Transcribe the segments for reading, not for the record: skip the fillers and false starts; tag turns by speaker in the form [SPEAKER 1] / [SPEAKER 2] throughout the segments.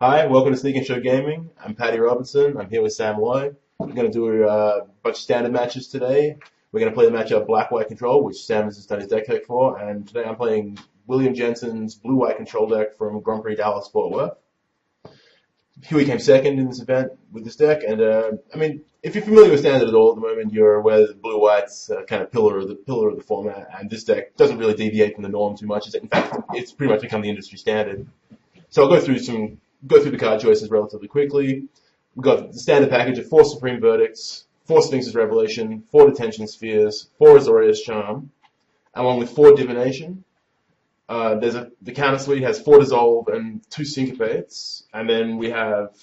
[SPEAKER 1] Hi, welcome to Sneak and Show Gaming. I'm Paddy Robinson. I'm here with Sam Loy. We're going to do a bunch of standard matches today. We're going to play the matchup Black-White Control, which Sam has just done his deck pick for, and today I'm playing William Jensen's Blue-White Control deck from Grand Prix Dallas Fort Worth. Huey came second in this event with this deck, and if you're familiar with Standard at all at the moment, you're aware that Blue-White's kind of pillar of the format, and this deck doesn't really deviate from the norm too much. In fact, it's pretty much become the industry standard. So I'll go through the card choices relatively quickly. We've got the standard package of 4 Supreme Verdicts, 4 Sphinx's Revelation, 4 Detention Spheres, 4 Azorius Charm, along with 4 Divination. The counter suite has 4 Dissolve and 2 Syncopates, and then we have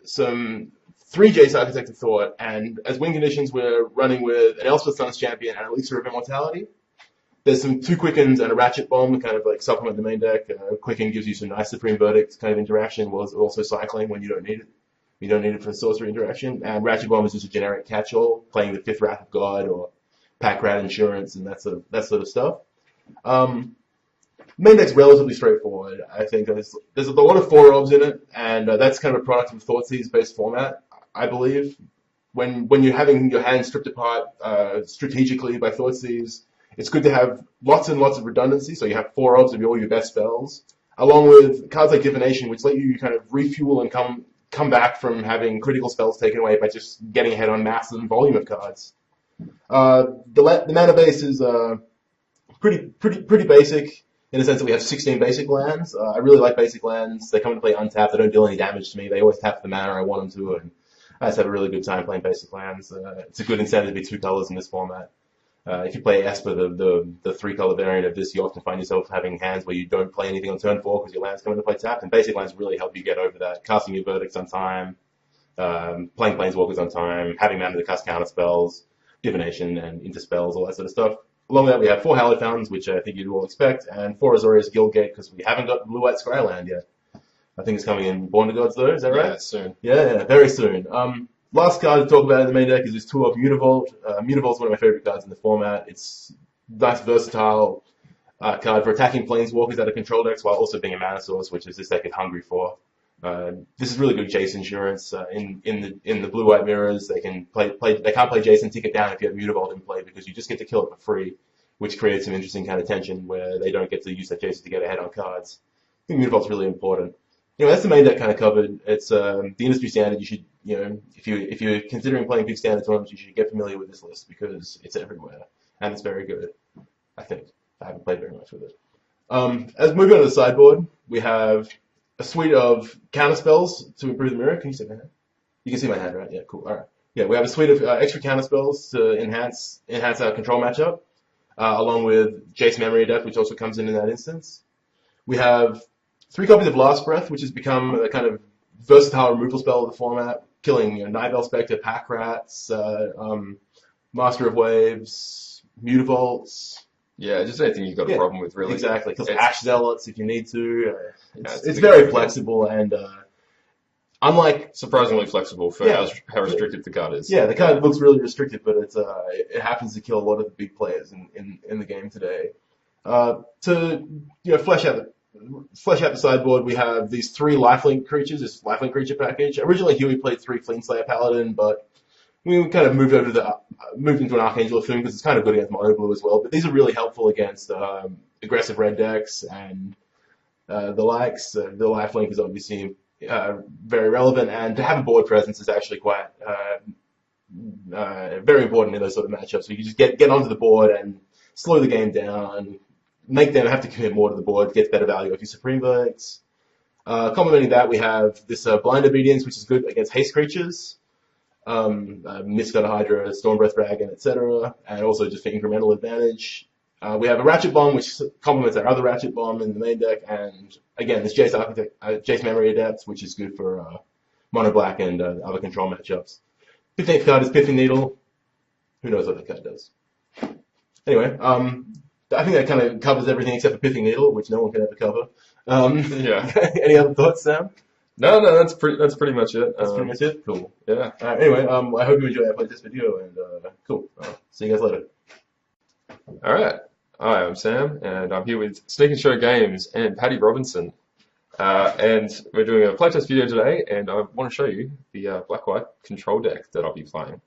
[SPEAKER 1] 3 Jace Architect of Thought, and as win conditions we're running with an Elspeth Sun's Champion and Elixir of Immortality. There's 2 Quickens and a Ratchet Bomb to kind of like supplement the main deck. Quicken gives you some nice Supreme Verdict kind of interaction, while also cycling when you don't need it. You don't need it for sorcery interaction. And Ratchet Bomb is just a generic catch-all, playing the 5th Wrath of God or Pack Rat Insurance and that sort of stuff. Main deck's relatively straightforward. I think there's a lot of 4-obs in it, and that's kind of a product of Thoughtseize-based format, I believe. When you're having your hand stripped apart strategically by Thoughtseize, it's good to have lots and lots of redundancy, so you have 4-obs of all your best spells, along with cards like Divination, which let you kind of refuel and come back from having critical spells taken away by just getting ahead on mass and volume of cards. The mana base is pretty basic in the sense that we have 16 basic lands. I really like basic lands. They come into play untapped. They don't deal any damage to me. They always tap the mana I want them to, and I just have a really good time playing basic lands. It's a good incentive to be 2 colors in this format. If you play Esper, the 3-color variant of this, you often find yourself having hands where you don't play anything on turn 4 because your lands come into play tapped, and basic lands really help you get over that. Casting your verdicts on time, playing planeswalkers on time, having mana to cast counter spells, divination and interspells, all that sort of stuff. Along with that, we have 4 Hallowed Fountains, which I think you'd all expect, and 4 Azorius Guildgate because we haven't got Blue-White Scryland yet. I think it's coming in Born to Gods though, is that right?
[SPEAKER 2] Yeah, soon.
[SPEAKER 1] Yeah, very soon. Last card to talk about in the main deck is this 2-of Mutavault. Mutavault's one of my favorite cards in the format. It's a nice versatile card for attacking planeswalkers out of control decks while also being a mana source, which is this deck is hungry for. This is really good Jace insurance. In the blue-white mirrors, they can't play Jace and tick it down if you have Mutavault in play because you just get to kill it for free, which creates some interesting kind of tension where they don't get to use that Jace to get ahead on cards. I think Mutavault's really important. That's the main deck kind of covered. It's the industry standard. You should, if you're considering playing big standard tournaments, you should get familiar with this list because it's everywhere and it's very good. I think I haven't played very much with it. As moving on to the sideboard, we have a suite of counter spells to improve the mirror. Can you see my hand? You can see my hand, right? Yeah, cool. All right. Yeah, we have a suite of extra counter spells to enhance our control matchup, along with Jace Memory of Death, which also comes in that instance. We have 3 copies of Last Breath, which has become a kind of versatile removal spell of the format, killing Nightveil Spectre, Pack Rats, Master of Waves, Mutavaults.
[SPEAKER 2] Yeah, just anything you've got a problem with, really.
[SPEAKER 1] Exactly. Kills Ash Zealots if you need to. It's very flexible and unlike
[SPEAKER 2] surprisingly flexible for how restricted the card is.
[SPEAKER 1] Yeah, the card looks really restricted, but it happens to kill a lot of the big players in the game today. To flesh out the sideboard, we have these 3 lifelink creatures, this lifelink creature package. Originally, Huey played 3 Flintslayer Paladin, but we kind of moved into an Archangel of Foom because it's kind of good against mono blue as well. But these are really helpful against aggressive red decks and the likes. The lifelink is obviously very relevant, and to have a board presence is actually quite very important in those sort of matchups. So you can just get onto the board and slow the game down, make them have to commit more to the board, get better value of your Supreme Verdicts. Complementing that, we have this Blind Obedience, which is good against haste creatures, Mistcut Hydra, Stormbreath Dragon, etc., and also just for incremental advantage. We have a Ratchet Bomb, which complements our other Ratchet Bomb in the main deck, and again, this Jace Memory Adept, which is good for mono black and other control matchups. 15th card is Pithing Needle. Who knows what that card does? Anyway, I think that kind of covers everything except for Pithing Needle, which no one can ever cover.
[SPEAKER 2] Yeah.
[SPEAKER 1] Any other thoughts, Sam?
[SPEAKER 2] No, that's pretty much it.
[SPEAKER 1] That's pretty much it? Cool.
[SPEAKER 2] Yeah.
[SPEAKER 1] Anyway, I hope you enjoy this video, and cool. See you guys later.
[SPEAKER 2] All right. Hi, I'm Sam, and I'm here with Sneak and Show Games and Paddy Robinson. And we're doing a playtest video today, and I want to show you the black-white control deck that I'll be playing.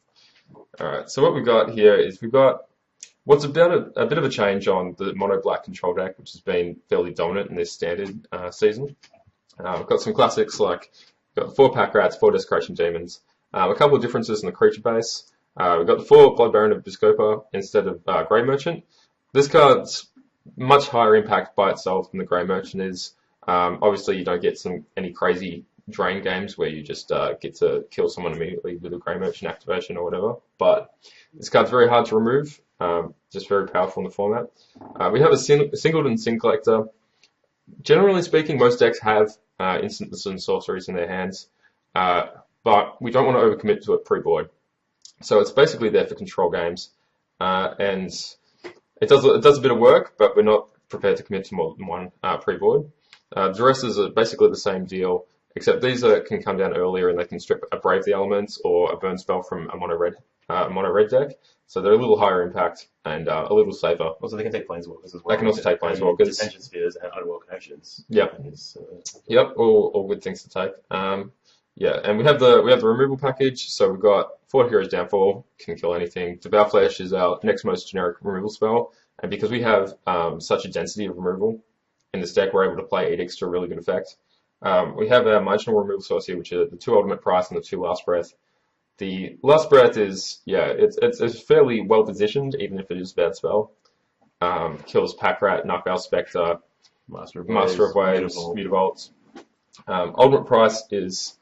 [SPEAKER 2] Alright, so what we've got here is we've got what's about a bit of a change on the mono-black control deck, which has been fairly dominant in this standard season. We've got some classics like we've got 4 Pack Rats, 4 Desecration Demons, a couple of differences in the creature base. We've got the 4 Blood Baron of Biscopa instead of Grey Merchant. This card's much higher impact by itself than the Grey Merchant is. Obviously, you don't get any crazy drain games where you just get to kill someone immediately with a Grey Merchant activation or whatever, but this card's very hard to remove, just very powerful in the format. We have a Singleton Sin Collector. Generally speaking, most decks have instants and sorceries in their hands, but we don't want to overcommit to it pre-board. So it's basically there for control games, and it does a bit of work, but we're not prepared to commit to more than one pre-board. Duresses are basically the same deal, except these can come down earlier and they can strip a Brave the Elements or a Burn spell from a mono red deck. So they're a little higher impact and a little safer.
[SPEAKER 1] Also, they can take Planeswalkers as well.
[SPEAKER 2] They can also take Planeswalkers.
[SPEAKER 1] Detention Spheres and Underworld Connections.
[SPEAKER 2] Yep. Yep. All good things to take. Yeah, and we have the removal package. So we've got 4 Heroes Downfall, can kill anything. Devour Flesh is our next most generic removal spell, and because we have such a density of removal in this deck, we're able to play Edicts to a really good effect. We have our marginal removal source here, which are the 2 Ultimate Price and the 2 Last Breath. The Last Breath is, it's fairly well positioned, even if it is a bad spell. Kills Pack Rat, Knockout Spectre, Master of Waves, Mutavaults. Ultimate Price is,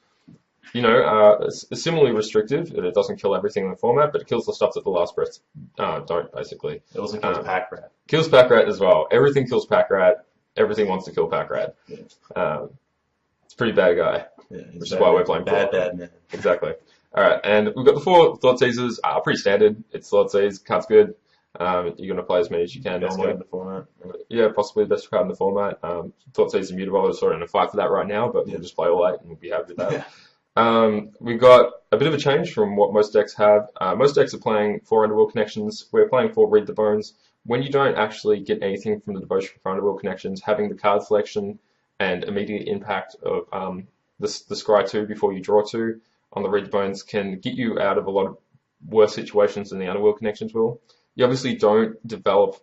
[SPEAKER 2] similarly restrictive. It doesn't kill everything in the format, but it kills the stuff that the Last Breath don't, basically.
[SPEAKER 1] It also kills Pack Rat.
[SPEAKER 2] Kills Pack Rat as well. Everything kills Pack Rat. Everything wants to kill Pack Rat. Yeah. It's a pretty bad guy, which is why we're playing
[SPEAKER 1] bad man.
[SPEAKER 2] Exactly. Alright, and we've got the 4 Thought Seizers. Pretty standard. It's Thought Seize. Card's good. You're going to play as many as you can
[SPEAKER 1] Best
[SPEAKER 2] normally.
[SPEAKER 1] card in the format.
[SPEAKER 2] Yeah, possibly the best card in the format. Thought Seize and Mutavault are sort of in a fight for that right now, but we'll just play all 8 and we'll be happy with that. Yeah. We've got a bit of a change from what most decks have. Most decks are playing 4 Underworld Connections. We're playing 4 Read the Bones. When you don't actually get anything from the Devotion for Underworld Connections, having the card selection and immediate impact of the Scry 2 before you draw 2 on the Read the Bones can get you out of a lot of worse situations than the Underworld Connections will. You obviously don't develop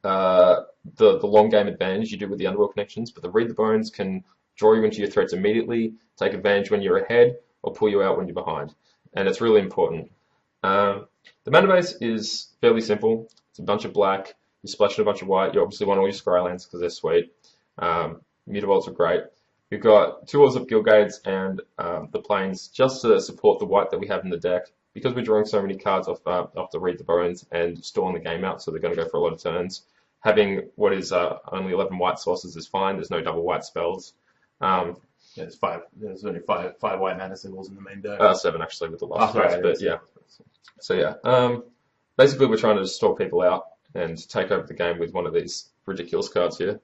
[SPEAKER 2] the long game advantage you do with the Underworld Connections, but the Read the Bones can draw you into your threats immediately, take advantage when you're ahead, or pull you out when you're behind. And it's really important. The mana base is fairly simple. It's a bunch of black. You splash in a bunch of white. You obviously want all your Scrylands because they're sweet. Mutavaults are great. We've got 2 Oils of Gilgades and the Plains just to support the white that we have in the deck. Because we're drawing so many cards off the Read the Bones and stalling the game out, so they're going to go for a lot of turns. Having what is only 11 white sources is fine. There's no double white spells.
[SPEAKER 1] There's 5. There's only 5 white mana symbols in the main deck.
[SPEAKER 2] 7 actually with the last one. But yeah. So yeah. Basically, we're trying to just stall people out and take over the game with one of these ridiculous cards here.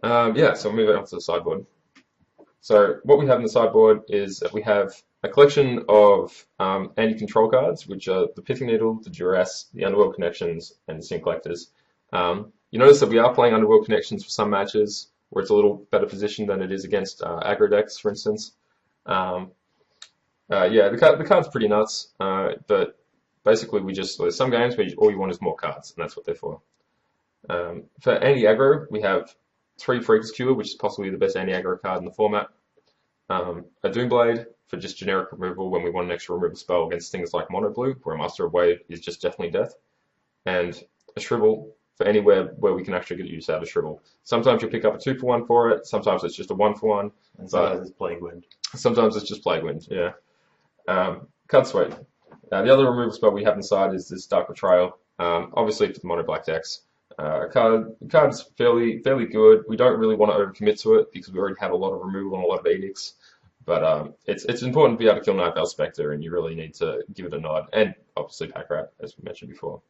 [SPEAKER 2] Yeah, so we'll move on to the sideboard. So what we have in the sideboard is that we have a collection of anti-control cards, which are the Pithing Needle, the Duress, the Underworld Connections, and the Sin Collectors. You notice that we are playing Underworld Connections for some matches where it's a little better positioned than it is against aggro decks, for instance. Yeah, the card's pretty nuts, but basically there's some games where all you want is more cards, and that's what they're for. For anti-aggro, we have 3 Freak's Cure, which is possibly the best anti-aggro card in the format. A Doomblade for just generic removal when we want an extra removal spell against things like Mono Blue, where a Master of Wave is just definitely death. And a Shrivel for anywhere where we can actually get use out of Shrivel. Sometimes you'll pick up a 2-for-1 for it, sometimes it's just a 1-for-1.
[SPEAKER 1] And sometimes it's Plague Wind.
[SPEAKER 2] Sometimes it's just Plague Wind, yeah. Card's sweet. The other removal spell we have inside is this Dark Betrayal, obviously for the mono black decks. Card's fairly good. We don't really want to overcommit to it because we already have a lot of removal and a lot of edicts. But it's important to be able to kill Nightveil Spectre, and you really need to give it a nod. And obviously Pack Rat, as we mentioned before.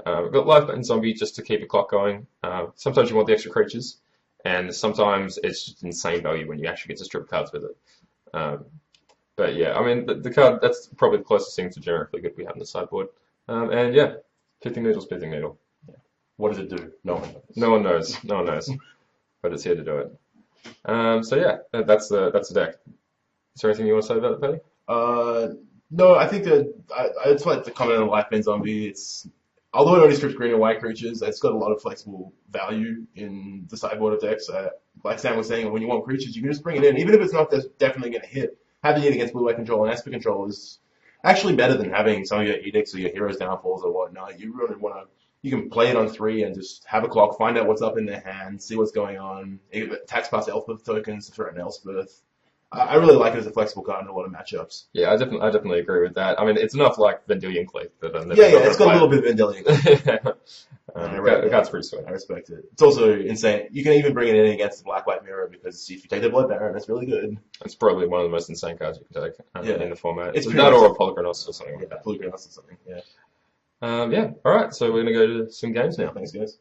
[SPEAKER 2] We've got Life and Zombie just to keep the clock going. Sometimes you want the extra creatures, and sometimes it's just insane value when you actually get to strip cards with it. But yeah, I mean, the card, that's probably the closest thing to generically good we have in the sideboard. And yeah, Pithing Needle's Pithing Needle.
[SPEAKER 1] Yeah. What does it do? No one knows.
[SPEAKER 2] No one knows. No one knows. But it's here to do it. So yeah, that's the deck. Is there anything you want to say about it, Paddy?
[SPEAKER 1] No, I think that I just like to comment on Life Bend Zombie. Although it only strips green and white creatures, it's got a lot of flexible value in the sideboard of decks. Like Sam was saying, when you want creatures, you can just bring it in, even if it's not definitely going to hit. Having it against blue-white control and Esper control is actually better than having some of your edicts or your heroes downfalls or whatnot. You really want to. You can play it on 3 and just have a clock, find out what's up in their hand, see what's going on. It attacks past Elspeth tokens to threaten Elspeth. I really like it as a flexible card in a lot of matchups.
[SPEAKER 2] Yeah, I definitely agree with that. I mean, it's enough like Vendilion Clique that I'm never
[SPEAKER 1] Yeah,
[SPEAKER 2] not
[SPEAKER 1] it's got a little bit of Vendelian.
[SPEAKER 2] the card's pretty sweet.
[SPEAKER 1] I respect it. It's also insane. You can even bring it in against the Black-White Mirror because if you take the Blood Baron, it's really good.
[SPEAKER 2] It's probably one of the most insane cards you can take in the format.
[SPEAKER 1] It's
[SPEAKER 2] that or a Polychronos or something like that.
[SPEAKER 1] Polychronos or something, yeah.
[SPEAKER 2] Yeah, alright, so we're going to go to some games now.
[SPEAKER 1] Thanks, guys.